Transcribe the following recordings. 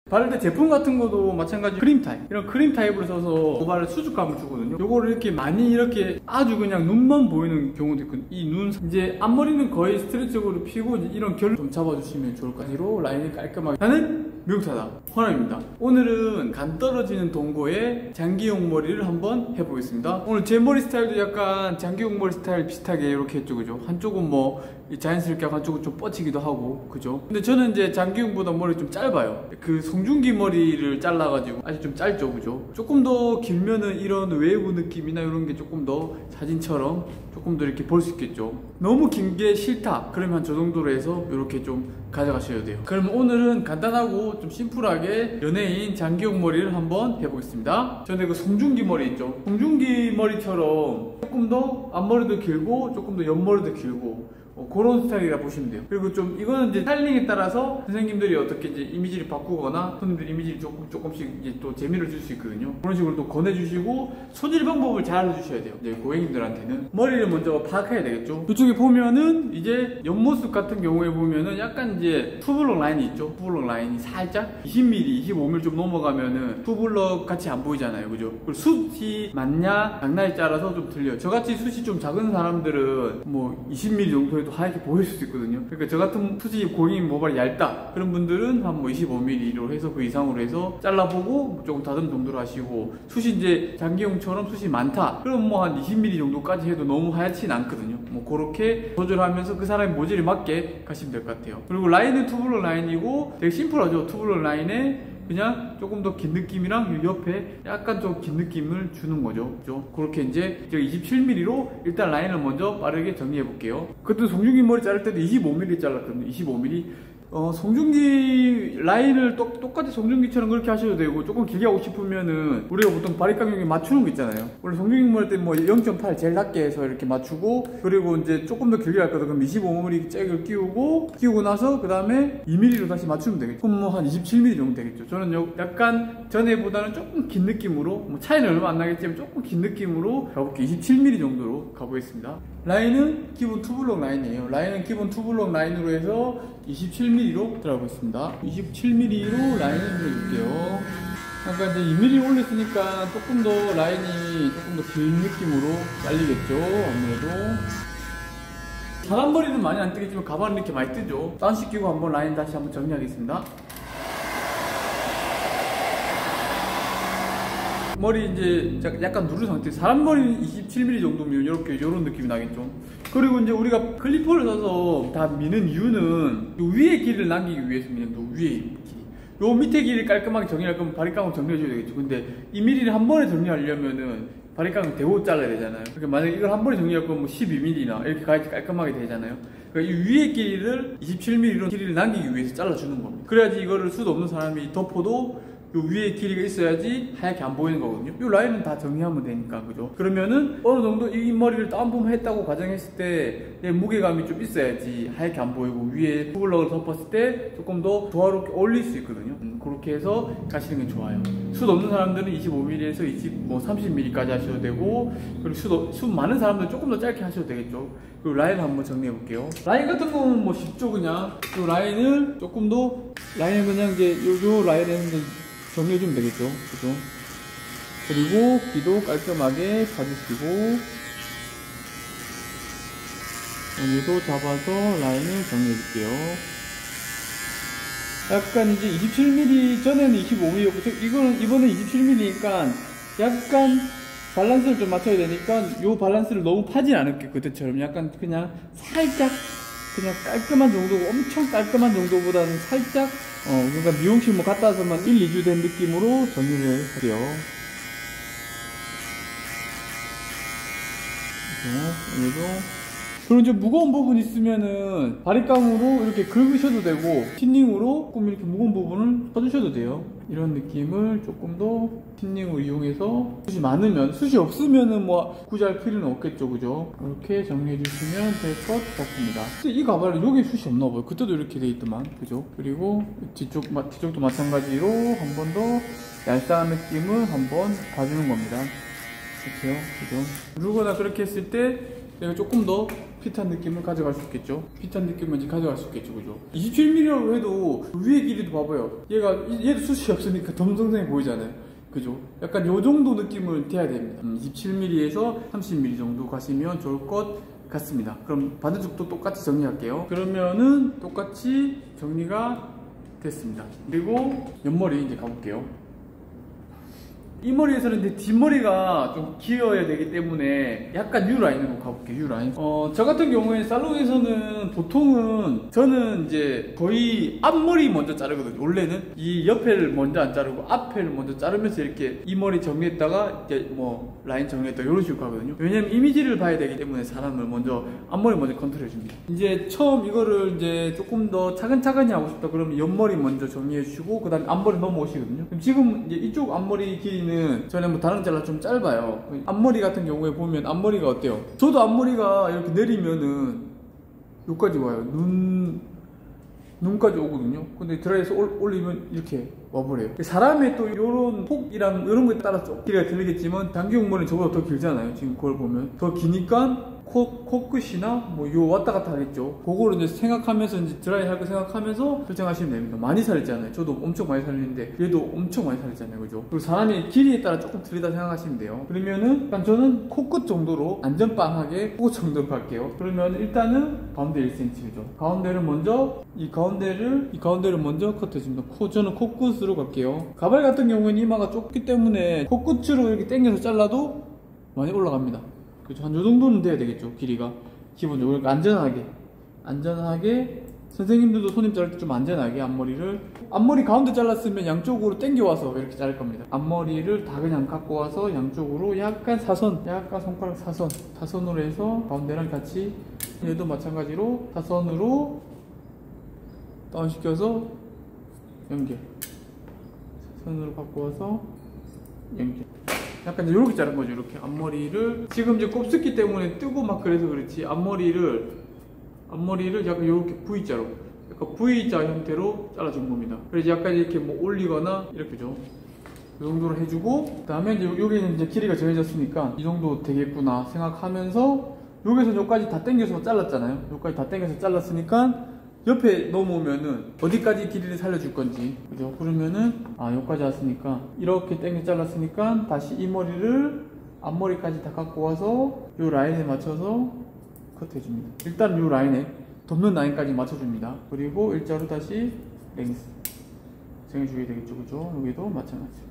바를 때 제품 같은 것도 마찬가지 크림 타입, 이런 크림 타입으로 써서 모발에 수축감을 주거든요. 요거를 이렇게 많이 이렇게 아주 그냥 눈만 보이는 경우도 있고, 이 눈 이제 앞머리는 거의 스트레치적으로 피고 이제 이런 결을 좀 잡아주시면 좋을 것 같아요. 뒤로 라인이 깔끔하게. 나는 미국타다 호남입니다. 오늘은 간 떨어지는 동고의 장기용 머리를 한번 해보겠습니다. 오늘 제 머리 스타일도 약간 장기용 머리 스타일 비슷하게 이렇게 했죠, 그죠? 한쪽은 뭐 자연스럽게 하고 한쪽은 좀 뻗치기도 하고, 그죠? 근데 저는 이제 장기용보다 머리 좀 짧아요. 그 송중기 머리를 잘라가지고 아직 좀 짧죠, 그죠? 조금 더 길면은 이런 웨이브 느낌이나 이런 게 조금 더 사진처럼 조금 더 이렇게 볼 수 있겠죠. 너무 긴 게 싫다 그러면 저 정도로 해서 이렇게 좀 가져가셔야 돼요. 그럼 오늘은 간단하고 좀 심플하게 연예인 장기용 머리를 한번 해보겠습니다. 전에 그 송중기 머리 있죠? 송중기 머리처럼 조금 더 앞머리도 길고 조금 더 옆머리도 길고 그런 스타일이라 보시면 돼요. 그리고 좀 이거는 이제 스타일링에 따라서 선생님들이 어떻게 이제 이미지를 바꾸거나 손님들 이미지를 조금씩 이제 또 재미를 줄 수 있거든요. 그런 식으로 또 권해주시고 소질 방법을 잘 해주셔야 돼요. 이제 고객님들한테는 머리를 먼저 파악해야 되겠죠. 이쪽에 보면은 이제 옆모습 같은 경우에 보면은 약간 이제 투블럭 라인이 있죠. 투블럭 라인이 살짝 20mm, 25mm 좀 넘어가면은 투블럭 같이 안 보이잖아요, 그죠? 그리고 숱이 많냐 작냐에 따라서 좀 틀려요. 저같이 숱이 좀 작은 사람들은 뭐 20mm 정도에 하얗게 보일 수도 있거든요. 그러니까 저 같은 숱이 고객님 모발이 얇다 그런 분들은 한 뭐 25mm로 해서 그 이상으로 해서 잘라보고 조금 다듬 정도로 하시고, 숱이 이제 장기용처럼 숱이 많다 그럼 뭐 한 20mm 정도까지 해도 너무 하얗진 않거든요. 뭐 그렇게 조절하면서 그 사람의 모질에 맞게 가시면 될 것 같아요. 그리고 라인은 투블럭 라인이고 되게 심플하죠. 투블럭 라인에 그냥 조금 더 긴 느낌이랑 옆에 약간 좀 긴 느낌을 주는 거죠. 그죠? 그렇게 이제 27mm로 일단 라인을 먼저 빠르게 정리해 볼게요. 그때 송중기 머리 자를 때도 25mm 잘랐거든요. 25mm. 송중기 라인을 똑같이 송중기처럼 그렇게 하셔도 되고, 조금 길게 하고 싶으면은 우리가 보통 바리깡용에 맞추는 거 있잖아요. 원래 송중기 머리 때 뭐 0.8 제일 낮게 해서 이렇게 맞추고, 그리고 이제 조금 더 길게 할 거다 그럼 25mm 잭을 끼우고 나서 그 다음에 2mm로 다시 맞추면 되겠죠. 그럼 뭐 한 27mm 정도 되겠죠. 저는 약간 전에보다는 조금 긴 느낌으로, 뭐 차이는 얼마 안 나겠지만 조금 긴 느낌으로 가볼게요. 27mm 정도로 가보겠습니다. 라인은 기본 투블럭 라인이에요. 라인은 기본 투블럭 라인으로 해서 27mm로 들어가보겠습니다. 27mm로 라인을 그려줄게요. 약간 이제 2mm 올렸으니까 조금 더 라인이 조금 더 긴 느낌으로 잘리겠죠, 아무래도. 사람머리는 많이 안 뜨겠지만 가발은 이렇게 많이 뜨죠. 다운시키고 한번 라인 다시 한번 정리하겠습니다. 머리 이제 약간 누른 상태, 사람 머리는 27mm 정도면 이런 느낌이 나겠죠. 그리고 이제 우리가 클리퍼를 써서 다 미는 이유는 위에 길이를 남기기 위해서 미는 거. 위에 길이, 요 밑에 길이를 깔끔하게 정리할 거면 바리깡으로 정리해줘야 되겠죠. 근데 2mm를 한 번에 정리하려면은 바리깡을 대고 잘라야 되잖아요. 그러니까 만약에 이걸 한 번에 정리할 거면 뭐 12mm나 이렇게 가야지 깔끔하게 되잖아요. 그러니까 이 위에 길이를 27mm로 길이를 남기기 위해서 잘라주는 겁니다. 그래야지 이거를 숱 없는 사람이 덮어도 요 위에 길이가 있어야지 하얗게 안 보이는 거거든요. 요 라인은 다 정리하면 되니까, 그죠? 그러면은 어느 정도 이 머리를 다운펌 했다고 가정했을 때 무게감이 좀 있어야지 하얗게 안 보이고 위에 투블럭을 덮었을 때 조금 더 조화롭게 어울릴 수 있거든요. 그렇게 해서 가시는 게 좋아요. 숱 없는 사람들은 25mm에서 30mm까지 하셔도 되고, 그리고 숱 많은 사람들은 조금 더 짧게 하셔도 되겠죠. 그리고 라인 한번 정리해 볼게요. 라인 같은 거는 뭐 쉽죠. 그냥 요 라인을 조금 더 라인을 그냥 이제 요 라인에서 정리해주면 되겠죠. 그죠? 그리고 귀도 깔끔하게 봐주시고, 여기도 잡아서 라인을 정리해줄게요. 약간 이제 27mm, 전에는 25mm였고, 이번에 27mm니까 약간 밸런스를 좀 맞춰야 되니까 요 밸런스를 너무 파진 않을게. 그때처럼 약간 그냥 살짝 그냥 깔끔한 정도고, 엄청 깔끔한 정도보다는 살짝 그러니까 미용실 뭐 갔다 와서만 1, 2주 된 느낌으로 정리를 할게요. 그리고 이제 무거운 부분 있으면은 바리깡으로 이렇게 긁으셔도 되고, 틴닝으로 조금 이렇게 무거운 부분을 쳐주셔도 돼요. 이런 느낌을 조금 더 틴닝을 이용해서, 숱이 많으면, 숱이 없으면은 뭐 굳이 할 필요는 없겠죠, 그죠? 이렇게 정리해 주시면 될 것 같습니다. 이 가발은 여기 숱이 없나 봐요. 그때도 이렇게 돼 있더만, 그죠? 그리고 뒤쪽도 마찬가지로 한 번 더 얄쌍한 느낌을 한번 봐주는 겁니다. 그렇죠, 그죠? 누르거나 그렇게 했을 때 내가 조금 더 핏한 느낌을 가져갈 수 있겠죠. 핏한 느낌을 이제 가져갈 수 있겠죠. 그죠? 27mm라고 해도 위의 길이도 봐봐요. 얘도 숱이 없으니까 덤성성해 보이잖아요. 그죠? 약간 요 정도 느낌을 돼야 됩니다. 27mm에서 30mm 정도 가시면 좋을 것 같습니다. 그럼 반대쪽도 똑같이 정리할게요. 그러면은 똑같이 정리가 됐습니다. 그리고 옆머리 이제 가볼게요. 이 머리에서는 이제 뒷머리가 좀 길어야 되기 때문에 약간 U라인으로 가볼게요. U라인. 저 같은 경우에 살롱에서는 보통은 저는 이제 거의 앞머리 먼저 자르거든요. 원래는 이 옆에를 먼저 안 자르고 앞에를 먼저 자르면서 이렇게 이 머리 정리했다가 이제 뭐 라인 정리했다가 이런 식으로 가거든요. 왜냐면 이미지를 봐야 되기 때문에 사람을 먼저 앞머리 먼저 컨트롤해 줍니다. 이제 처음 이거를 이제 조금 더 차근차근히 하고 싶다 그러면 옆머리 먼저 정리해 주시고 그 다음에 앞머리 넘어오시거든요. 그럼 지금 이제 이쪽 앞머리 길이는 전에 뭐 다른 잘라 좀 짧아요. 앞머리 같은 경우에 보면 앞머리가 어때요? 저도 앞머리가 이렇게 내리면은 여기까지 와요. 눈까지 오거든요. 근데 드라이에서 올리면 이렇게 와버려요. 사람의 또 요런 폭이랑 이런 거에 따라 좀 길이가 들리겠지만 단기용 머리는 저보다 더 길잖아요. 지금 그걸 보면 더 기니까 코끝이나 뭐 요 왔다 갔다 하겠죠. 그거를 이제 생각하면서 이제 드라이 할 거 생각하면서 설정하시면 됩니다. 많이 살렸잖아요. 저도 엄청 많이 살렸는데 얘도 엄청 많이 살렸잖아요. 그죠? 그리고 사람의 길이에 따라 조금 틀리다 생각하시면 돼요. 그러면은 일단 저는 코끝 정도로 안전빵하게 코끝 정도로 갈게요. 그러면 일단은 가운데 1cm죠. 가운데를 먼저 이 가운데를 먼저 커트해줍니다. 저는 코끝으로 갈게요. 가발 같은 경우에는 이마가 좁기 때문에 코끝으로 이렇게 당겨서 잘라도 많이 올라갑니다. 그렇죠. 한 요 정도는 돼야 되겠죠. 길이가 기본적으로 안전하게 선생님들도 손님 자를 때 좀 안전하게 앞머리 가운데 잘랐으면 양쪽으로 당겨와서 이렇게 자를 겁니다. 앞머리를 다 그냥 갖고 와서 양쪽으로 약간 손가락 사선으로 해서 가운데랑 같이 얘도 마찬가지로 사선으로 다운시켜서 연결, 사선으로 갖고 와서 연결. 약간 이렇게 자른 거죠. 이렇게 앞머리를 지금 이제 곱슬기 때문에 뜨고 막 그래서 그렇지 앞머리를 약간 이렇게 V자로 약간 V자 형태로 잘라준 겁니다. 그래서 약간 이렇게 뭐 올리거나 이렇게죠. 이 정도로 해주고 그 다음에 이제 여기는 이제 길이가 정해졌으니까 이 정도 되겠구나 생각하면서 여기서 여기까지 다 당겨서 잘랐잖아요. 여기까지 다 당겨서 잘랐으니까 옆에 넘어오면은 어디까지 길이를 살려줄 건지, 그죠? 그러면은 여기까지 왔으니까 이렇게 당겨 잘랐으니까 다시 이 머리를 앞머리까지 다 갖고 와서 이 라인에 맞춰서 커트해줍니다. 일단 이 라인에 덮는 라인까지 맞춰줍니다. 그리고 일자로 다시 랭스 정해주게 되겠죠, 그죠? 여기도 마찬가지.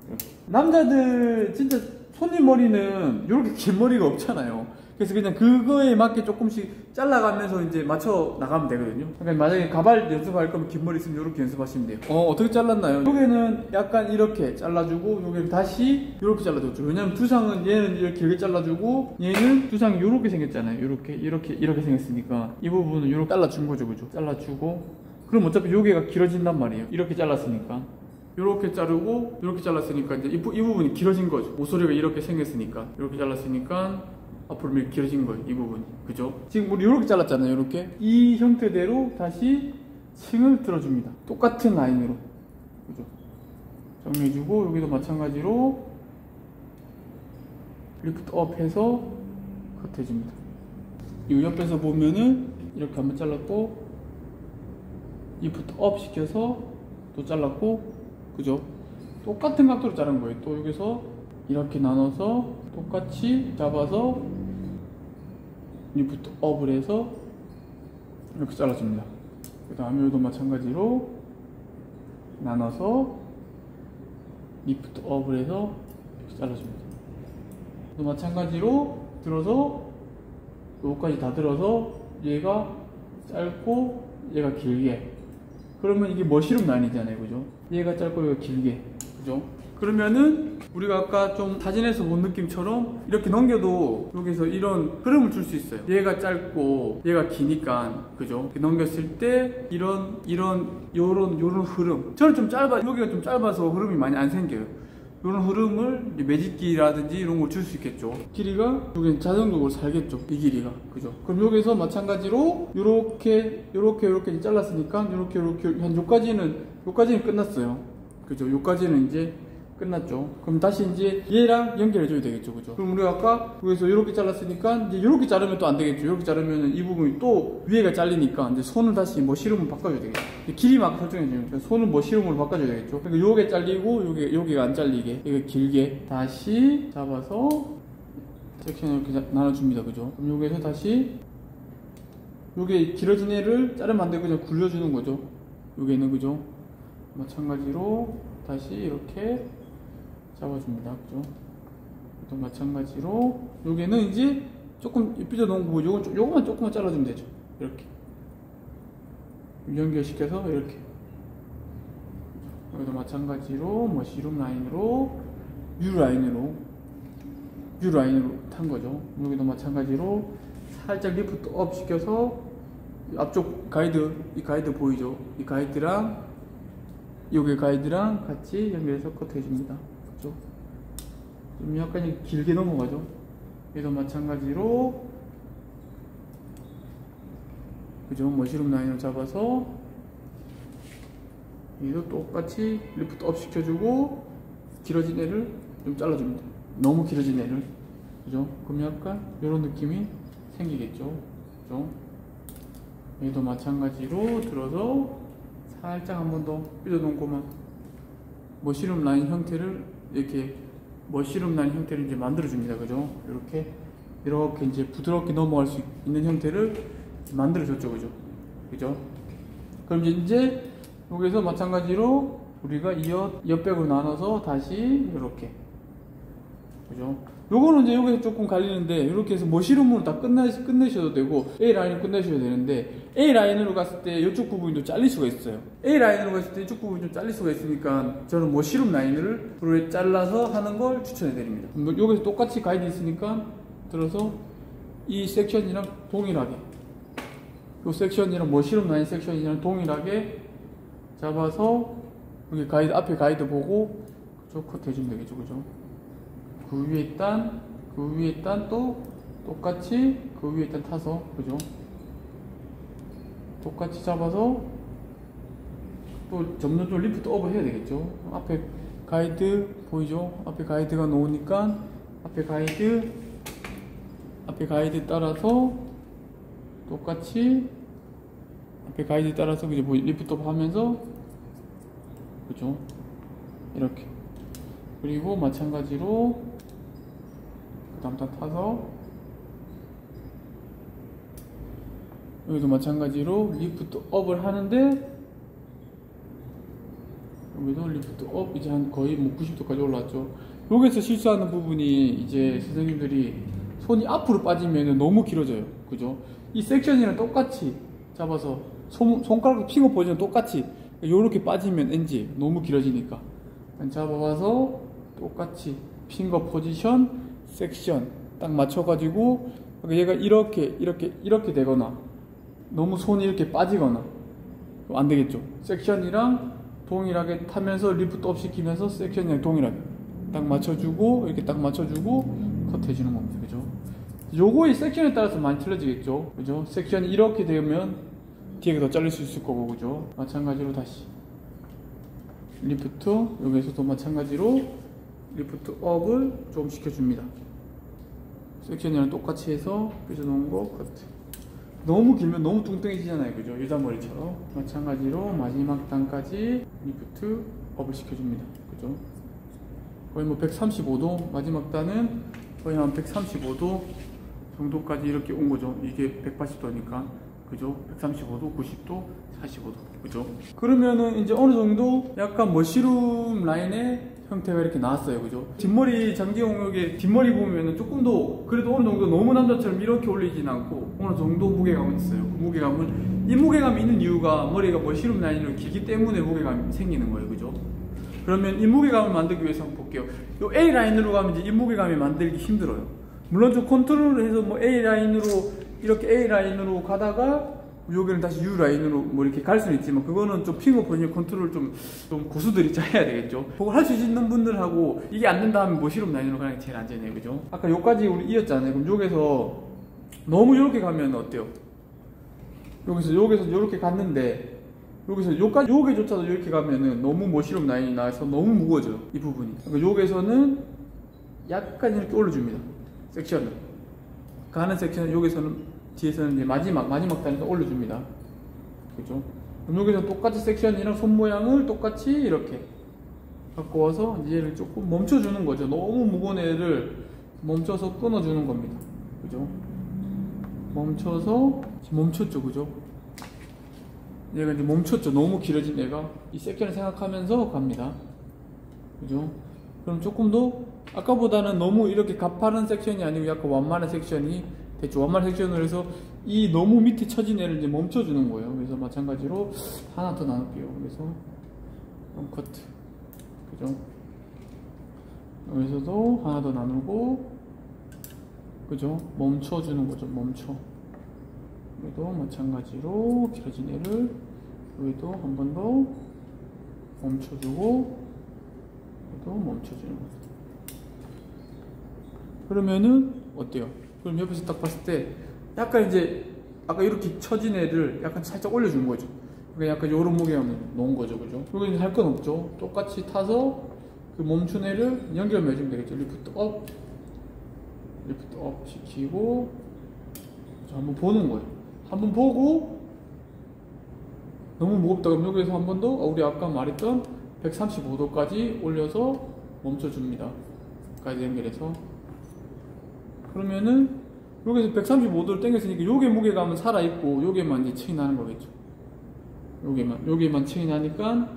이렇게. 남자들 진짜 손님 머리는 이렇게 긴 머리가 없잖아요. 그래서 그냥 그거에 맞게 조금씩 잘라가면서 이제 맞춰 나가면 되거든요. 그러니까 만약에 가발 연습할 거면 긴 머리 있으면 이렇게 연습하시면 돼요. 어떻게 잘랐나요? 여기는 약간 이렇게 잘라주고 여기는 다시 이렇게 잘라줬죠. 왜냐면 두상은 얘는 이렇게 길게 잘라주고 얘는 두상이 이렇게 생겼잖아요. 이렇게 생겼으니까 이 부분은 이렇게 잘라준 거죠, 그죠? 잘라주고 그럼 어차피 여기가 길어진단 말이에요. 이렇게 잘랐으니까. 이렇게 자르고 이렇게 잘랐으니까 이제 이 부분이 길어진 거죠. 모서리가 이렇게 생겼으니까 이렇게 잘랐으니까 앞으로 이렇게 길어진 거예요. 이 부분이, 그죠? 지금 우리 이렇게 잘랐잖아요. 이렇게 이 형태대로 다시 층을 들어줍니다. 똑같은 라인으로, 그죠? 정리해주고 여기도 마찬가지로 리프트업 해서 커트해줍니다. 이 옆에서 보면은 이렇게 한번 잘랐고 리프트업 시켜서 또 잘랐고, 그죠? 똑같은 각도로 자른 거예요. 또 여기서 이렇게 나눠서 똑같이 잡아서 리프트업을 해서 이렇게 잘라줍니다. 그 다음에 여기도 마찬가지로 나눠서 리프트업을 해서 이렇게 잘라줍니다. 또 마찬가지로 들어서 여기까지 다 들어서 얘가 짧고 얘가 길게, 그러면 이게 머시룸 라인이잖아요, 그죠? 얘가 짧고 얘가 길게, 그죠? 그러면은 우리가 아까 좀 사진에서 본 느낌처럼 이렇게 넘겨도 여기서 이런 흐름을 줄 수 있어요. 얘가 짧고 얘가 기니까, 그죠? 넘겼을 때 요런 흐름. 저는 좀 여기가 좀 짧아서 흐름이 많이 안 생겨요. 이런 흐름을 매직기라든지 이런 걸 줄 수 있겠죠. 길이가 여기 자동적으로 살겠죠, 이 길이가, 그죠? 그럼 여기서 마찬가지로 요렇게 잘랐으니까 요렇게 한 요까지는 끝났어요, 그죠? 요까지는 이제 끝났죠. 그럼 다시 이제 얘랑 연결해줘야 되겠죠. 그죠? 그럼 우리가 아까 여기서 이렇게 잘랐으니까 이제 이렇게 자르면 또 안 되겠죠. 이렇게 자르면 이 부분이 또 위에가 잘리니까 이제 손을 다시 머시룸으로 바꿔줘야 되겠죠. 길이만 아까 설정해주면 손을 머시룸으로 바꿔줘야 되겠죠. 그러니까 요게 잘리고 여기가 안 잘리게 이거 길게 다시 잡아서 섹션을 이렇게 나눠줍니다. 그죠? 그럼 여기에서 다시 요게 길어진 애를 자르면 안 되고 그냥 굴려주는 거죠. 여기는 그죠? 마찬가지로 다시 이렇게 잡아줍니다. 그죠? 또 마찬가지로 여기는 이제 조금 삐져 놓은 부분 요거만 조금만 잘라주면 되죠. 이렇게 연결시켜서 이렇게 여기도 마찬가지로 머시룸 라인으로 U 라인으로 탄 거죠. 여기도 마찬가지로 살짝 리프트 업 시켜서 앞쪽 가이드, 이 가이드 보이죠? 이 가이드랑 여기 가이드랑 같이 연결해서 커트 해줍니다. 그죠? 좀 약간 길게 넘어가죠? 얘도 마찬가지로 그죠? 머시룸 라인을 잡아서 얘도 똑같이 리프트 업 시켜주고 길어진 애를 좀 잘라줍니다. 너무 길어진 애를. 그죠? 그럼 약간 이런 느낌이 생기겠죠? 그죠? 얘도 마찬가지로 들어서 살짝 한 번 더 삐져놓은 것만 머시룸 라인 형태를 이렇게 머시룸 라인 형태를 이제 만들어줍니다. 그죠? 이렇게 이제 부드럽게 넘어갈 수 있는 형태를 만들어줬죠. 그죠? 그죠? 그럼 이제 여기서 마찬가지로 우리가 이 옆백으로 나눠서 다시 이렇게 그죠? 요거는 이제 여기서 조금 갈리는데 이렇게 해서 머시룸으로 다 끝내셔도 되고 A 라인을 끝내셔도 되는데 A 라인으로 갔을 때 이쪽 부분이 좀 잘릴 수가 있어요. A 라인으로 갔을 때 이쪽 부분이 좀 잘릴 수가 있으니까 저는 머시룸 라인을 잘라서 하는 걸 추천해 드립니다. 여기서 똑같이 가이드 있으니까 들어서 이 섹션이랑 동일하게 이 섹션이랑 머시룸 라인 섹션이랑 동일하게 잡아서 여기 가이드 앞에 가이드 보고 커트 해주면 되겠죠. 그죠? 그 위에 단 또 똑같이 그 위에 단 타서 그죠? 똑같이 잡아서 또 점점 리프트 업을 해야 되겠죠. 앞에 가이드 보이죠? 앞에 가이드가 놓으니까 앞에 가이드 따라서 똑같이 앞에 가이드 따라서 그죠? 리프트 업 하면서 그죠? 이렇게 그리고 마찬가지로 그 다음 다 타서 여기도 마찬가지로 리프트 업을 하는데 여기도 리프트 업 이제 한 거의 90도까지 올라왔죠. 여기서 실수하는 부분이 이제 선생님들이 손이 앞으로 빠지면 너무 길어져요. 그죠? 이 섹션이랑 똑같이 잡아서 손가락 핑거 포지션 똑같이 요렇게 빠지면 NG 너무 길어지니까 잡아봐서 똑같이 핑거 포지션 섹션 딱 맞춰가지고 얘가 이렇게 되거나 너무 손이 이렇게 빠지거나 안 되겠죠. 섹션이랑 동일하게 타면서 리프트 업 시키면서 섹션이랑 동일하게 딱 맞춰주고 이렇게 딱 맞춰주고 커트 해주는 겁니다. 그죠? 요거의 섹션에 따라서 많이 틀려지겠죠. 그죠? 섹션이 이렇게 되면 뒤에 더 잘릴 수 있을 거고 그죠? 마찬가지로 다시 리프트 여기에서도 마찬가지로 리프트 업을 좀 시켜줍니다. 섹션이랑 똑같이 해서 삐져놓은 거 커트. 너무 길면 너무 뚱뚱해지잖아요. 그죠? 여자머리처럼. 마찬가지로 마지막 단까지 리프트 업을 시켜줍니다. 그죠? 거의 뭐 135도 마지막 단은 거의 한 135도 정도까지 이렇게 온 거죠. 이게 180도니까 그죠? 135도, 90도, 45도 그죠? 그러면은 이제 어느 정도 약간 머시룸 라인의 형태가 이렇게 나왔어요. 그죠? 뒷머리 장기용역의 뒷머리 보면은 조금 더 그래도 어느 정도 너무 남자처럼 이렇게 올리진 않고 어느 정도 무게감은 있어요. 이 무게감이 있는 이유가 머리가 머시룸 라인으로 길기 때문에 무게감이 생기는 거예요. 그죠? 그러면 이 무게감을 만들기 위해서 한번 볼게요. 요 A 라인으로 가면 이제 이 무게감이 만들기 힘들어요. 물론 좀 컨트롤을 해서 뭐 A 라인으로 가다가 여기는 다시 U 라인으로 뭐 이렇게 갈 수는 있지만 그거는 좀 핑거 포지션 컨트롤 좀 고수들이 짜야 되겠죠. 그걸 할 수 있는 분들하고 이게 안 된다 하면 머시룸 라인으로 가는 게 제일 안전해요. 그죠? 아까 여기까지 우리 이었잖아요. 그럼 여기서 너무 이렇게 가면 어때요? 여기서 이렇게 갔는데 여기서 요게조차도 이렇게 가면은 너무 머시룸 라인이 나서 너무 무거워져요, 이 부분이. 그러니까 여기서는 약간 이렇게 올려줍니다. 섹션을 가는 섹션은 여기서는 뒤에서는 이제 마지막 단에서 올려줍니다. 그죠? 그럼 여기서 똑같이 섹션이랑 손 모양을 똑같이 이렇게 갖고 와서 이제 얘를 조금 멈춰주는 거죠. 너무 무거운 애를 멈춰서 끊어주는 겁니다. 그죠? 멈춰서 지금 멈췄죠, 그죠? 얘가 이제 멈췄죠. 너무 길어진 애가 이 섹션을 생각하면서 갑니다. 그죠? 그럼 조금 더 아까보다는 너무 이렇게 가파른 섹션이 아니고 약간 완만한 섹션이 됐죠. 완만한 섹션으로 해서 이 너무 밑에 처진 애를 이제 멈춰주는 거예요. 그래서 마찬가지로 하나 더 나눌게요. 그래서 커트, 그죠? 여기서도 하나 더 나누고, 그죠? 멈춰주는 거죠. 멈춰. 여기도 마찬가지로 길어진 애를 여기도 한 번 더 멈춰주고, 여기도 멈춰주는 거죠. 그러면은 어때요? 그럼 옆에서 딱 봤을 때 약간 이제 아까 이렇게 처진 애를 약간 살짝 올려주는 거죠. 그러니까 약간 요런 무게감을 놓은 거죠, 그죠? 그리고 할 건 없죠. 똑같이 타서 그 멈춘 애를 연결해주면 되겠죠. 리프트 업 시키고 한번 보는 거예요. 한번 보고 너무 무겁다 그럼 여기서 한 번 더 우리 아까 말했던 135도까지 올려서 멈춰줍니다. 까지 연결해서. 그러면은 여기서 135도를 당겼으니까 요게 무게감은 살아있고 요게만 이제 층이 나는 거겠죠. 요게만 층이 나니까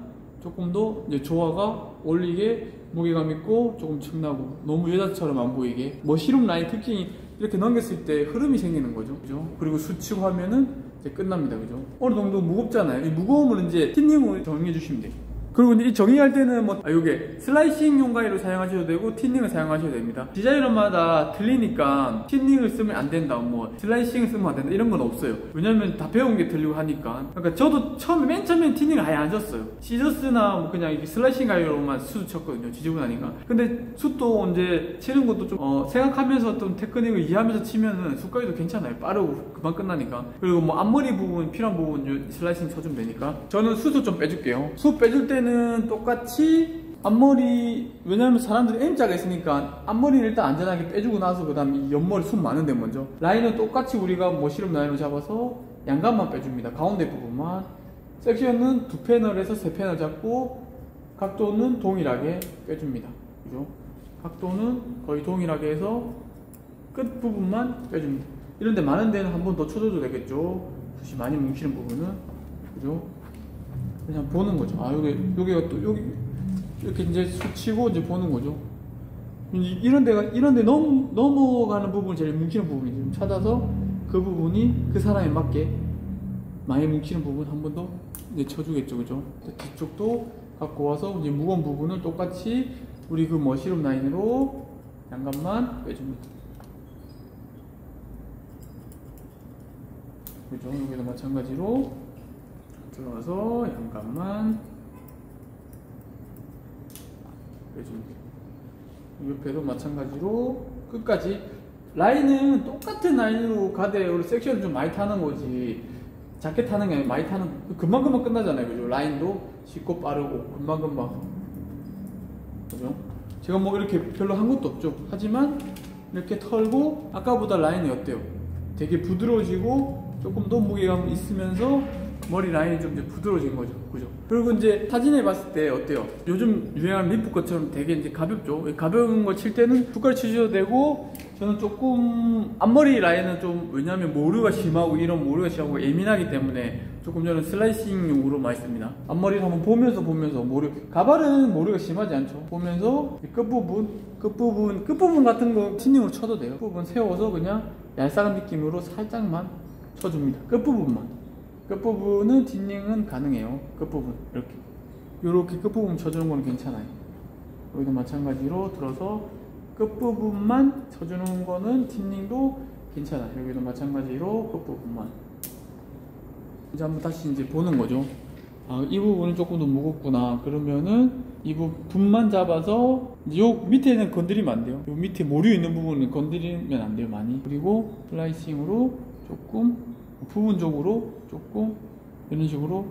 조금 더 이제 조화가 올리게 무게감 있고 조금 층나고 너무 여자처럼 안 보이게 머시룸 라인 특징이 이렇게 넘겼을 때 흐름이 생기는 거죠. 그죠? 그리고 수치고 하면은 이제 끝납니다. 그죠? 어느 정도 무겁잖아요. 이 무거움을 이제 틴닝으로 정리해 주시면 돼요. 그리고 이제 이 정의할 때는 요게 슬라이싱용 가위로 사용하셔도 되고 틴닝을 사용하셔도 됩니다. 디자이너마다 틀리니까 틴닝을 쓰면 안 된다, 슬라이싱을 쓰면 안 된다 이런 건 없어요. 왜냐면 다 배운 게 틀리고 하니까. 그러니까 저도 맨 처음에 틴닝을 아예 안 줬어요. 시저스나 그냥 이렇게 슬라이싱 가위로만 숯을 쳤거든요. 지지고 나니까. 근데 숯도 이제 치는 것도 좀 생각하면서 좀 테크닉을 이해하면서 치면은 숯가위도 괜찮아요. 빠르고 금방 끝나니까. 그리고 앞머리 부분 필요한 부분 슬라이싱 쳐주면 되니까. 저는 숯을 좀 빼줄게요. 숯 빼줄 때는 똑같이 앞머리, 왜냐면 사람들이 M자가 있으니까 앞머리를 일단 안전하게 빼주고 나서 그 다음 이 옆머리 숱 많은데 먼저 라인은 똑같이 우리가 머시룸 라인을 잡아서 양감만 빼줍니다. 가운데 부분만. 섹션은 2패널에서 3패널 잡고 각도는 동일하게 빼줍니다. 그죠? 각도는 거의 동일하게 해서 끝 부분만 빼줍니다. 이런데 많은 데는 한 번 더 쳐줘도 되겠죠. 숱이 많이 뭉치는 부분은. 그죠? 그냥 보는 거죠. 여기가 또 여기 이렇게 이제 수치고 이제 보는 거죠. 이런데 넘어가는 부분 제일 뭉치는 부분이 좀 찾아서 그 부분이 그 사람에 맞게 많이 뭉치는 부분 한 번 더 이제 쳐주겠죠, 그죠? 뒤쪽도 갖고 와서 이제 무거운 부분을 똑같이 우리 그 머시룸 라인으로 양감만 빼줍니다. 그죠? 여기도 마찬가지로. 들어가서 양감만 빼줍니다. 옆에도 마찬가지로 끝까지. 라인은 똑같은 라인으로 가되 우리 섹션을 좀 많이 타는 거지 작게 타는 게 아니라 많이 타는, 금방금방 끝나잖아요. 그죠? 라인도 쉽고 빠르고 금방금방. 그죠? 제가 이렇게 별로 한 것도 없죠. 하지만 이렇게 털고 아까보다 라인이 어때요? 되게 부드러워지고 조금 더 무게감 있으면서 머리 라인이 좀 이제 부드러워진 거죠. 그죠? 그리고 이제 사진에 봤을 때 어때요? 요즘 유행하는 리프 것처럼 되게 이제 가볍죠? 가벼운 거 칠 때는 두 가지 치셔도 되고, 저는 조금 앞머리 라인은 좀, 왜냐하면 모르가 심하고 이런 모르가 심하고 예민하기 때문에 조금 저는 슬라이싱용으로 많이 씁니다. 앞머리를 한번 보면서 가발은 모르가 심하지 않죠? 보면서 끝부분 같은 거 틴닝으로 쳐도 돼요. 끝부분 세워서 그냥 얄쌍한 느낌으로 살짝만 쳐줍니다. 끝부분은 틴닝은 가능해요. 끝부분 이렇게 끝부분 쳐주는 거는 괜찮아요. 여기도 마찬가지로 들어서 끝부분만 쳐주는 거는 틴닝도 괜찮아요. 여기도 마찬가지로 끝부분만. 이제 한번 다시 이제 보는 거죠. 이 부분은 조금 더 무겁구나. 그러면은 이 부분만 잡아서 요 밑에는 건드리면 안 돼요. 요 밑에 모류 있는 부분은 건드리면 안 돼요, 많이. 그리고 슬라이싱으로 조금 부분적으로 조금 이런 식으로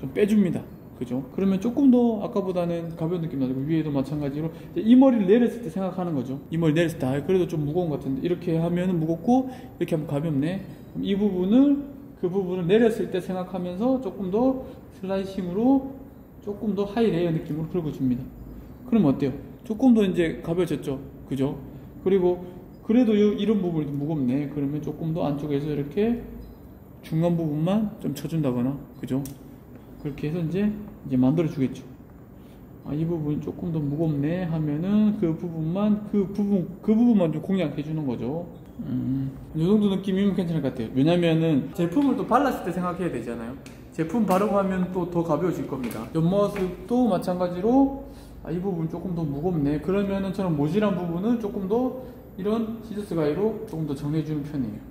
좀 빼줍니다. 그죠? 그러면 조금 더 아까보다는 가벼운 느낌 나고, 위에도 마찬가지로 이 머리를 내렸을 때 생각하는 거죠. 이 머리 내렸을 때 아, 그래도 좀 무거운 것 같은데 이렇게 하면은 무겁고 이렇게 하면 가볍네. 그럼 이 부분을 그 부분을 내렸을 때 생각하면서 조금 더 슬라이싱으로 조금 더 하이 레이어 느낌으로 긁어줍니다. 그러면 어때요? 조금 더 이제 가벼워졌죠? 그죠? 그리고 그래도 이런 부분이 무겁네. 그러면 조금 더 안쪽에서 이렇게 중간 부분만 좀 쳐준다거나, 그죠? 그렇게 해서 이제 만들어 주겠죠. 아, 이 부분이 조금 더 무겁네 하면은 그 부분만 좀 공략해 주는 거죠. 이 정도 느낌이면 괜찮을 것 같아요. 왜냐면은 제품을 또 발랐을 때 생각해야 되잖아요. 제품 바르고 하면 또 더 가벼워질 겁니다. 옆모습도 마찬가지로 아, 이 부분 조금 더 무겁네. 그러면은 저는 모질한 부분은 조금 더 이런 시저스 가위로 조금 더 정리해 주는 편이에요.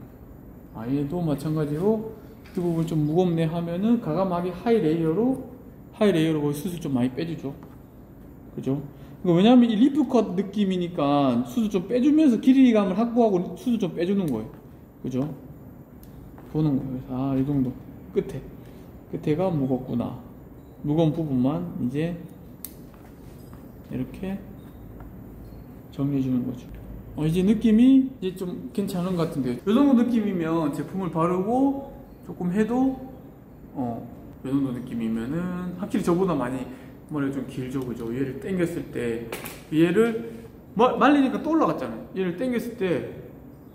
아, 얘도 마찬가지로 그 부분 좀 무겁네 하면은 가감하게 하이 레이어로 거기 수술 좀 많이 빼주죠. 그죠? 왜냐하면 이 리프 컷 느낌이니까 수술 좀 빼주면서 길이감을 확보하고 수술 좀 빼주는 거예요. 그죠? 보는 거예요. 아, 이 정도. 끝에가 무겁구나. 무거운 부분만 이제 이렇게 정리해 주는 거죠. 이제 느낌이 이제 좀 괜찮은 것 같은데요. 이 정도 느낌이면 제품을 바르고 조금 해도 이 정도 느낌이면은 확실히 저보다 많이 머리가 좀 길죠. 그죠? 얘를 당겼을 때 얘를 말리니까 또 올라갔잖아요. 얘를 당겼을 때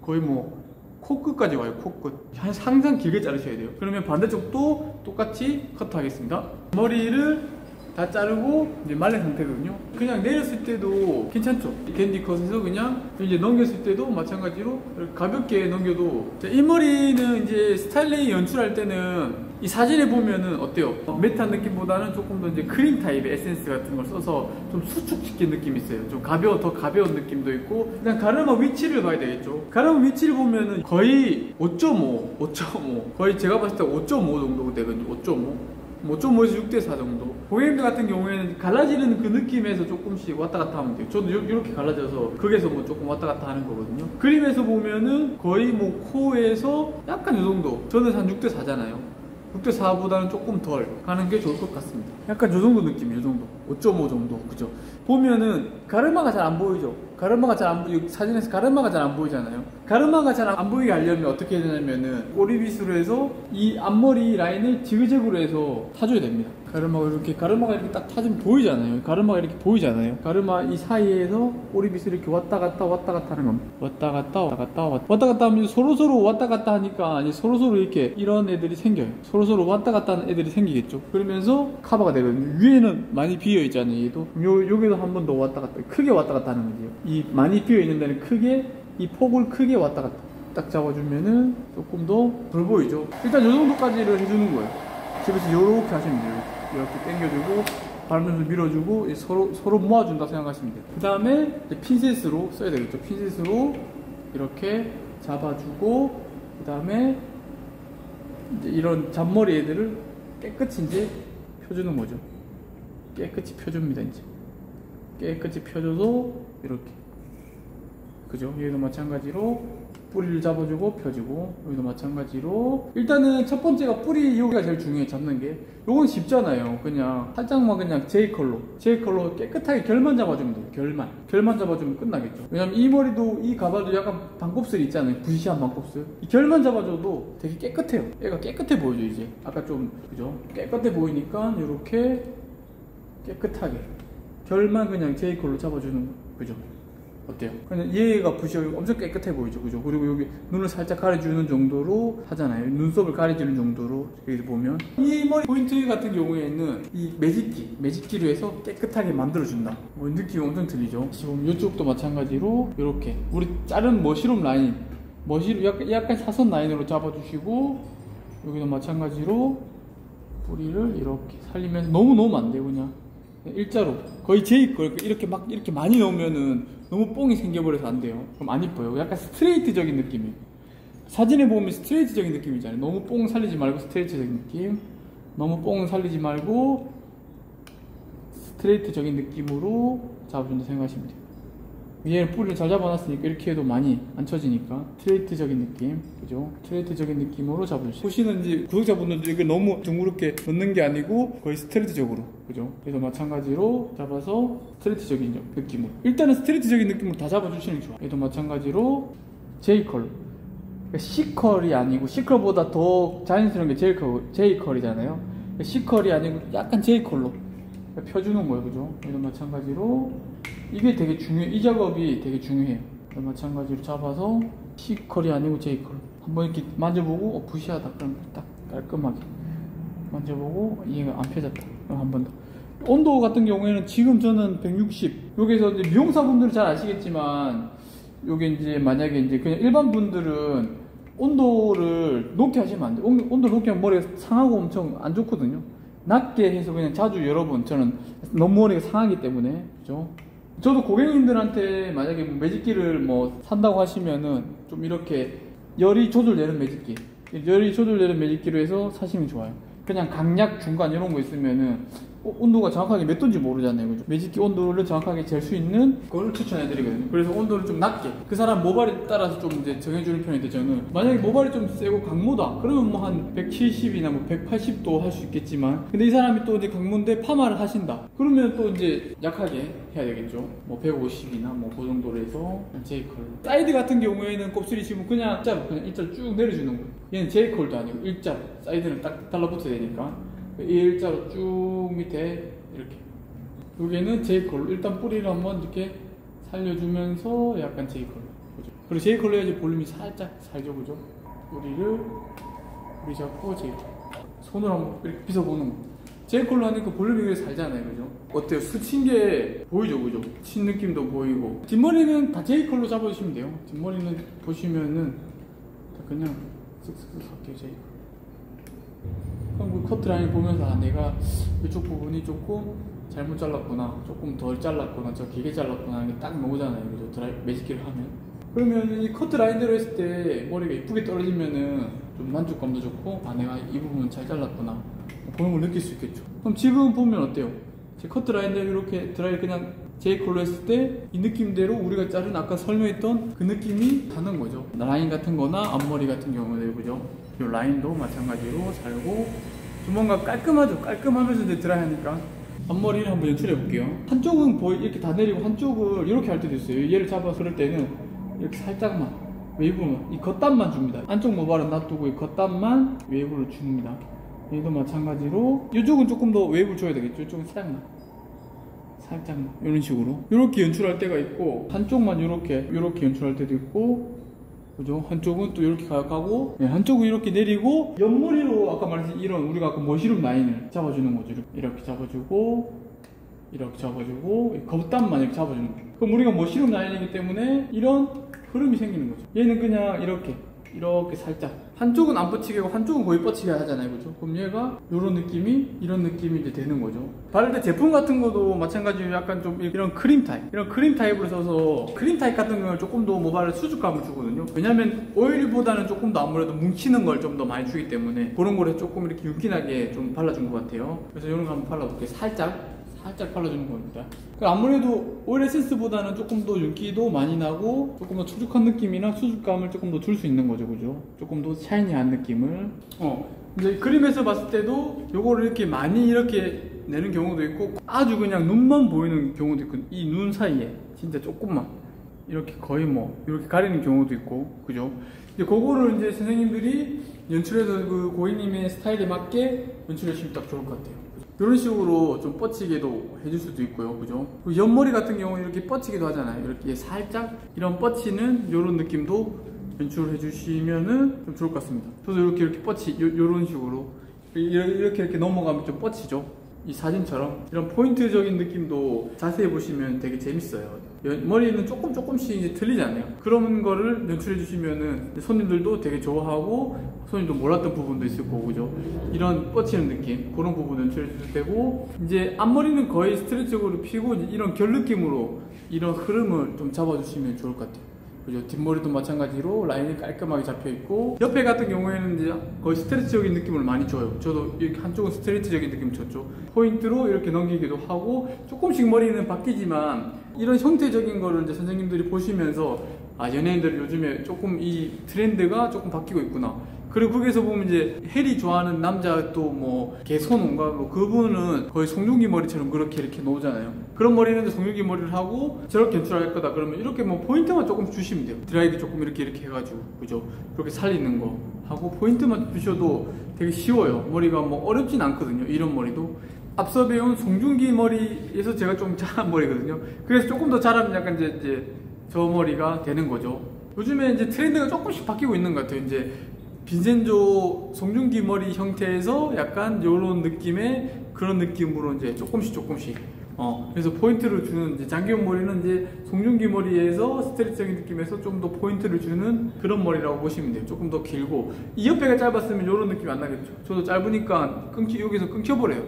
거의 뭐 코끝까지 와요. 코끝. 항상 길게 자르셔야 돼요. 그러면 반대쪽도 똑같이 커트하겠습니다. 머리를 다 자르고 이제 말린 상태거든요. 그냥 내렸을 때도 괜찮죠. 캔디 컷에서 그냥 이제 넘겼을 때도 마찬가지로 가볍게 넘겨도, 이 머리는 이제 스타일링 연출할 때는 이 사진에 보면은 어때요? 매트한 느낌보다는 조금 더 이제 크림 타입의 에센스 같은 걸 써서 좀 수축시킨 느낌이 있어요. 좀 더 가벼운 느낌도 있고, 그냥 가르마 위치를 봐야 되겠죠. 가르마 위치를 보면은 거의 5.5 거의 제가 봤을 때 5.5 정도 되거든요. 5.5에서 6대4 정도. 고객님들 같은 경우에는 갈라지는 그 느낌에서 조금씩 왔다 갔다 하면 돼요. 저도 이렇게 갈라져서 극에서 뭐 조금 왔다 갔다 하는 거거든요. 그림에서 보면은 거의 뭐 코에서 약간 이 정도. 저는 한 6대4잖아요. 6대4보다는 조금 덜 가는 게 좋을 것 같습니다. 약간 이 정도 느낌이에요. 이 정도. 5.5 정도. 그죠? 보면은 가르마가 잘 안 보이죠? 사진에서 가르마가 잘 안 보이잖아요. 가르마가 잘 안 보이게 하려면 어떻게 해야 되냐면은 오리빗으로 해서 이 앞머리 라인을 지그재그로 해서 타줘야 됩니다. 가르마가 이렇게 딱 타주면 보이잖아요. 가르마가 이렇게 보이잖아요. 가르마 이 사이에서 오리빗을 이렇게 왔다 갔다 하는 겁니다. 왔다 갔다 하면 서로 왔다 갔다 하니까 이제 서로 이렇게 이런 애들이 생겨요. 서로 왔다 갔다 하는 애들이 생기겠죠. 그러면서 커버가 되거든요. 위에는 많이 비어 있잖아요. 얘도 여기도 한 번 더 왔다 갔다, 크게 왔다 갔다 하는 거죠. 이 많이 비어 있는 데는 크게, 이 폭을 크게 왔다 갔다 딱 잡아주면은 조금 더 덜 보이죠. 일단 이 정도까지를 해주는 거예요. 집에서 이렇게 하시면 돼요. 이렇게 당겨주고 바르면서 밀어주고 서로 모아준다 생각하시면 돼요. 그 다음에 핀셋으로 써야 되겠죠. 핀셋으로 이렇게 잡아주고, 그 다음에 이런 잔머리 애들을 깨끗이 이제 펴주는 거죠. 깨끗이 펴줍니다. 이제 깨끗이 펴줘서 이렇게, 그죠? 여기도 마찬가지로 뿌리를 잡아주고 펴주고, 여기도 마찬가지로. 일단은 첫 번째가 뿌리, 여기가 제일 중요해. 잡는 게 요건 쉽잖아요. 그냥 살짝만 그냥 J컬로 깨끗하게 결만 잡아주면 돼요. 결만 잡아주면 끝나겠죠. 왜냐면 이 머리도, 이 가발도 약간 반곱슬 있잖아요. 부시시한 반곱슬. 이 결만 잡아줘도 되게 깨끗해요. 얘가 깨끗해 보이죠. 이제 아까 좀, 그죠? 깨끗해 보이니까 이렇게 깨끗하게 결만 그냥 J컬로 잡아주는 거, 그죠? 어때요? 그냥 얘가 부시가 엄청 깨끗해 보이죠, 그죠? 그리고 여기 눈을 살짝 가려주는 정도로 하잖아요. 눈썹을 가려주는 정도로. 여기 보면 이 머리 포인트 같은 경우에는 이 매직기로 해서 깨끗하게 만들어준다. 뭐 느낌이 엄청 들리죠? 지금 이쪽도 마찬가지로 이렇게 우리 자른 머시룸 라인, 약간 사선 라인으로 잡아주시고, 여기도 마찬가지로 뿌리를 이렇게 살리면서 너무 넣으면 안 돼요. 그냥 일자로 거의 J걸 이렇게 많이 넣으면은 너무 뽕이 생겨버려서 안 돼요. 그럼 안 이뻐요. 약간 스트레이트적인 느낌이에요. 사진에 보면 스트레이트적인 느낌이잖아요. 너무 뽕 살리지 말고 스트레이트적인 느낌, 너무 뽕 살리지 말고 스트레이트적인 느낌으로 잡아준다 생각하시면 돼요. 얘는 뿌리를 잘 잡아놨으니까 이렇게 해도 많이 안 쳐지니까 스트레이트적인 느낌, 그죠? 스트레이트적인 느낌으로 잡아주세요. 보시는 이제 구독자분들도 이게 너무 둥그렇게 넣는 게 아니고 거의 스트레이트적으로, 그죠? 그래서 마찬가지로 잡아서 스트레이트적인 느낌으로, 일단은 스트레이트적인 느낌으로 다 잡아주시는 게 좋아요. 얘도 마찬가지로 J컬, C컬이 아니고, C컬보다 더 자연스러운 게 J컬이잖아요. C컬이 아니고 약간 J컬로 펴주는 거예요, 그죠? 얘도 마찬가지로 이게 되게 중요해. 이 작업이 되게 중요해요. 마찬가지로 잡아서 C컬이 아니고 J컬 한번 이렇게 만져보고 부시하다 그러면 딱 깔끔하게 만져보고 얘가 안 펴졌다 그럼 한 번 더. 온도 같은 경우에는 지금 저는 160, 여기서 이제 미용사분들은 잘 아시겠지만 요게 이제 만약에 이제 그냥 일반 분들은 온도를 높게 하시면 안 돼요. 온도를 높게 하면 머리가 상하고 엄청 안 좋거든요. 낮게 해서 그냥 자주 여러 번, 저는 너무 머리가 상하기 때문에, 그죠? 저도 고객님들한테 만약에 매직기를 뭐 산다고 하시면은 좀 이렇게 열이 조절되는 매직기로 해서 사시면 좋아요. 그냥 강약 중간 이런 거 있으면은 온도가 정확하게 몇 도인지 모르잖아요, 그죠? 매직기 온도를 정확하게 잴 수 있는 거를 추천해 드리거든요. 그래서 온도를 좀 낮게, 그 사람 모발에 따라서 좀 이제 정해주는 편인데, 저는 만약에 모발이 좀 세고 강모다 그러면 뭐 한 170이나 뭐 180도 할 수 있겠지만, 근데 이 사람이 또 이제 강모인데 파마를 하신다 그러면 또 이제 약하게 해야 되겠죠. 뭐 150이나 뭐 그 정도로 해서 J컬. 사이드 같은 경우에는 곱슬이 지금 그냥 일자로 쭉 내려주는 거예요. 얘는 J컬도 아니고 일자로, 사이드는 딱 달라붙어야 되니까 이 일자로 쭉 밑에 이렇게. 여기는 J컬로 일단 뿌리를 한번 이렇게 살려주면서 약간 J컬로, 그죠? 그리고 J컬로 해야지 볼륨이 살짝 살죠, 그죠? 뿌리 잡고 J컬로 손으로 한번 이렇게 빗어보는 거. J컬로 하니까 볼륨이 살잖아요, 그죠? 어때요? 스친 게 보이죠, 그죠? 친 느낌도 보이고. 뒷머리는 다 J컬로 잡아주시면 돼요. 뒷머리는 보시면은 그냥 쓱쓱쓱 할게요, J컬로. 그럼 그 커트라인 보면서 내가 이쪽 부분이 조금 잘못 잘랐구나, 조금 덜 잘랐구나, 저 길게 잘랐구나 이게 딱 나오잖아요, 그죠? 매직기를 하면. 그러면 이 커트라인대로 했을 때 머리가 이쁘게 떨어지면은 좀 만족감도 좋고, 내가 이 부분은 잘 잘랐구나 보는 걸 느낄 수 있겠죠. 그럼 지금 보면 어때요? 제 커트라인대로 이렇게 드라이 그냥 J컬로 했을 때 이 느낌대로 우리가 자른 아까 설명했던 그 느낌이 나는 거죠. 라인 같은 거나 앞머리 같은 경우는, 그죠? 이 라인도 마찬가지로 살고 좀 뭔가 깔끔하죠. 깔끔하면서 이제 드라이하니까. 앞머리를 한번 연출해 볼게요. 한쪽은 이렇게 다 내리고 한쪽을 이렇게 할 때도 있어요. 얘를 잡아서 그럴 때는 이렇게 살짝만 웨이브만, 이 겉단만 줍니다. 안쪽 모발은 놔두고 이 겉단만 웨이브를 줍니다. 얘도 마찬가지로 이쪽은 조금 더 웨이브를 줘야 되겠죠. 이쪽은 살짝만 이런 식으로 이렇게 연출할 때가 있고, 한쪽만 이렇게 연출할 때도 있고, 그죠? 한쪽은 또 이렇게 가고, 한쪽은 이렇게 내리고, 옆머리로 아까 말했듯이 이런 우리가 아까 머시룸 라인을 잡아주는 거죠. 이렇게 잡아주고, 이렇게 잡아주고, 겉단만 이렇게 잡아주는 거죠. 그럼 우리가 머시룸 라인이기 때문에 이런 흐름이 생기는 거죠. 얘는 그냥 이렇게 살짝, 한쪽은 안 뻗치게고 한쪽은 거의 뻗치게 하잖아요, 그죠? 그럼 얘가 이런 느낌이 이제 되는 거죠. 바를 때 제품 같은 것도 마찬가지로 약간 좀 이런 크림 타입으로 써서, 크림 타입 같은 경우는 조금 더 모발에 수축감을 주거든요. 왜냐면 오일보다는 조금 더 아무래도 뭉치는 걸 좀 더 많이 주기 때문에 그런 거를 조금 이렇게 윤기나게 좀 발라준 것 같아요. 그래서 이런 거 한번 발라볼게요. 살짝 발라주는 겁니다. 아무래도 오일 에센스보다는 조금 더 윤기도 많이 나고 조금 더 촉촉한 느낌이나 수축감을 조금 더 줄 수 있는 거죠, 그죠? 조금 더 샤이니한 느낌을. 이제 그림에서 봤을 때도 요거를 이렇게 많이 이렇게 내는 경우도 있고, 아주 그냥 눈만 보이는 경우도 있고, 이 눈 사이에 진짜 조금만 이렇게 거의 뭐 이렇게 가리는 경우도 있고, 그죠? 이제 그거를 이제 선생님들이 연출해서 그 고객님의 스타일에 맞게 연출해 주시면 딱 좋을 것 같아요. 이런 식으로 좀 뻗치게도 해줄 수도 있고요, 그죠? 옆머리 같은 경우는 이렇게 뻗치기도 하잖아요. 이렇게 살짝 이런 뻗치는 이런 느낌도 연출해 주시면은 좀 좋을 것 같습니다. 저도 이렇게 이런 식으로 이렇게 넘어가면 좀 뻗치죠. 이 사진처럼 이런 포인트적인 느낌도 자세히 보시면 되게 재밌어요. 머리는 조금씩 이제 틀리잖아요. 그런 거를 연출해 주시면은 손님들도 되게 좋아하고, 손님도 몰랐던 부분도 있을 거고, 그죠? 이런 뻗치는 느낌, 그런 부분 연출해 주셔도 되고, 이제 앞머리는 거의 스트레이트적으로 피고, 이런 결 느낌으로 이런 흐름을 좀 잡아주시면 좋을 것 같아요. 그죠? 뒷머리도 마찬가지로 라인이 깔끔하게 잡혀 있고, 옆에 같은 경우에는 이제 거의 스트레치적인 느낌을 많이 줘요. 저도 이렇게 한쪽은 스트레치적인 느낌 줬죠. 포인트로 이렇게 넘기기도 하고, 조금씩 머리는 바뀌지만 이런 형태적인 거를 이제 선생님들이 보시면서 아, 연예인들 요즘에 조금 이 트렌드가 조금 바뀌고 있구나. 그리고 거기에서 보면 이제 혜리 좋아하는 남자 또 뭐 개손온가 뭐 그분은 거의 송중기 머리처럼 그렇게 이렇게 놓잖아요. 그런 머리는 송중기 머리를 하고 저렇게 연출할 거다 그러면 이렇게 뭐 포인트만 조금 주시면 돼요. 드라이기 조금 이렇게 해가지고, 그죠? 그렇게 살리는 거 하고 포인트만 주셔도 되게 쉬워요. 머리가 뭐 어렵진 않거든요. 이런 머리도. 앞서 배운 송중기 머리에서 제가 좀 잘한 머리거든요. 그래서 조금 더 잘하면 약간 이제 저 머리가 되는 거죠. 요즘에 이제 트렌드가 조금씩 바뀌고 있는 것 같아요. 이제 빈센조 송중기 머리 형태에서 약간 요런 느낌의 그런 느낌으로 이제 조금씩 그래서 포인트를 주는, 이제 장기용 머리는 이제 송중기 머리에서 스트레치적인 느낌에서 좀 더 포인트를 주는 그런 머리라고 보시면 돼요. 조금 더 길고, 이 옆에가 짧았으면 요런 느낌이 안 나겠죠. 저도 짧으니까 여기서 끊겨버려요.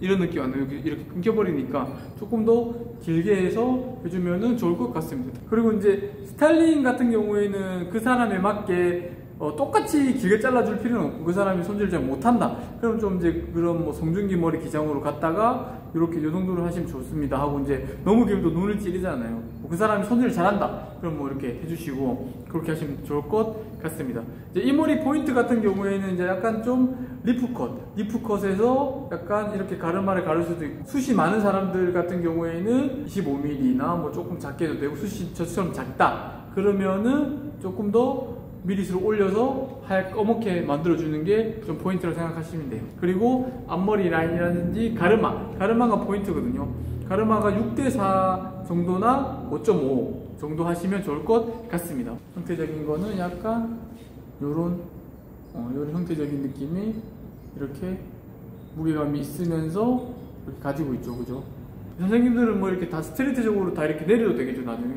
이런 느낌 안 나요. 이렇게 끊겨버리니까 조금 더 길게 해서 해주면은 좋을 것 같습니다. 그리고 이제 스타일링 같은 경우에는 그 사람에 맞게 똑같이 길게 잘라줄 필요는 없고, 그 사람이 손질을 잘 못한다 그럼 좀 이제 그런 뭐 송중기 머리 기장으로 갔다가 이렇게 요 정도로 하시면 좋습니다 하고, 이제 너무 길도 눈을 찌르잖아요. 그 사람이 손질을 잘한다 그럼 뭐 이렇게 해주시고 그렇게 하시면 좋을 것 같습니다. 이제 이 머리 포인트 같은 경우에는 이제 약간 좀 리프컷에서 약간 이렇게 가르마를 가를 수도 있고, 숱이 많은 사람들 같은 경우에는 25mm나 뭐 조금 작게 해도 되고, 숱이 저처럼 작다 그러면은 조금 더 미리수를 올려서 검게 만들어주는 게 좀 포인트라고 생각하시면 돼요. 그리고 앞머리 라인이라든지 가르마가 포인트거든요. 가르마가 6대4 정도나 5.5 정도 하시면 좋을 것 같습니다. 형태적인 거는 약간 요런 형태적인 느낌이 이렇게 무게감이 있으면서 이렇게 가지고 있죠. 그죠? 선생님들은 뭐 이렇게 다 스트레이트적으로 다 이렇게 내려도 되겠죠, 나중에.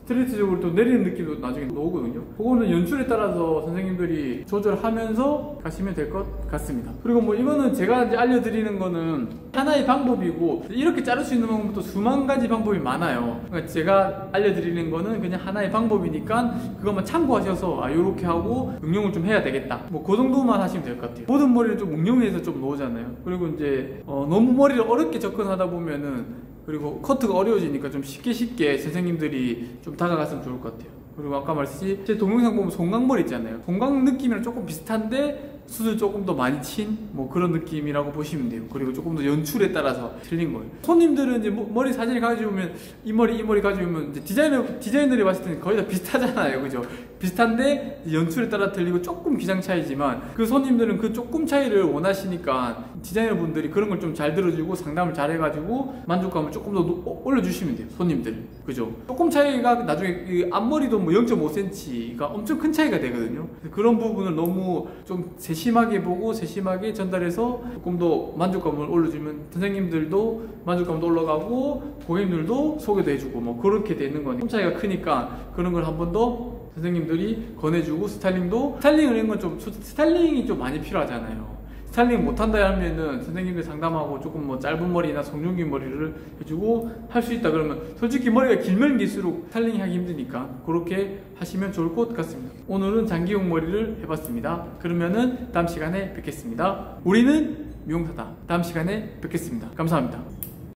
스트레이트적으로 또 내리는 느낌도 나중에 나오거든요. 그거는 연출에 따라서 선생님들이 조절하면서 가시면 될 것 같습니다. 그리고 뭐 이거는 제가 이제 알려드리는 거는 하나의 방법이고, 이렇게 자를 수 있는 방법도 수만 가지 방법이 많아요. 그러니까 제가 알려드리는 거는 그냥 하나의 방법이니까 그것만 참고하셔서 요렇게 하고 응용을 좀 해야 되겠다, 뭐 그 정도만 하시면 될 것 같아요. 모든 머리를 좀 응용해서 좀 놓으잖아요. 그리고 이제 너무 머리를 어렵게 접근하다 보면은, 그리고 커트가 어려워지니까 좀 쉽게 선생님들이 좀 다가갔으면 좋을 것 같아요. 그리고 아까 말했듯이 제 동영상 보면 송강머리 있잖아요. 송강 느낌이랑 조금 비슷한데 숱을 조금 더 많이 친 뭐 그런 느낌이라고 보시면 돼요. 그리고 조금 더 연출에 따라서 틀린 거예요. 손님들은 이제 머리 사진을 가져오면 이 머리 가져오면 이제 디자이너들이 봤을 때는 거의 다 비슷하잖아요. 그죠? 비슷한데 연출에 따라 틀리고 조금 기장 차이지만, 그 손님들은 그 조금 차이를 원하시니까 디자이너분들이 그런 걸 좀 잘 들어주고 상담을 잘 해가지고 만족감을 조금 더 올려주시면 돼요, 손님들. 그죠? 조금 차이가 나중에 그 앞머리도 뭐 0.5cm가 엄청 큰 차이가 되거든요. 그런 부분을 너무 좀 세심하게 보고 세심하게 전달해서 조금 더 만족감을 올려주면 선생님들도 만족감도 올라가고 고객님들도 소개도 해주고 뭐 그렇게 되는 거니까, 차이가 크니까 그런 걸 한 번 더 선생님들이 권해주고, 스타일링을 하는 건 좀 스타일링이 좀 많이 필요하잖아요. 스타일링 못한다 하면은 선생님들 상담하고 조금 뭐 짧은 머리나 송중기 머리를 해주고 할 수 있다 그러면, 솔직히 머리가 길면 길수록 스타일링 하기 힘드니까 그렇게 하시면 좋을 것 같습니다. 오늘은 장기용 머리를 해봤습니다. 그러면은 다음 시간에 뵙겠습니다. 우리는 미용사다. 다음 시간에 뵙겠습니다. 감사합니다.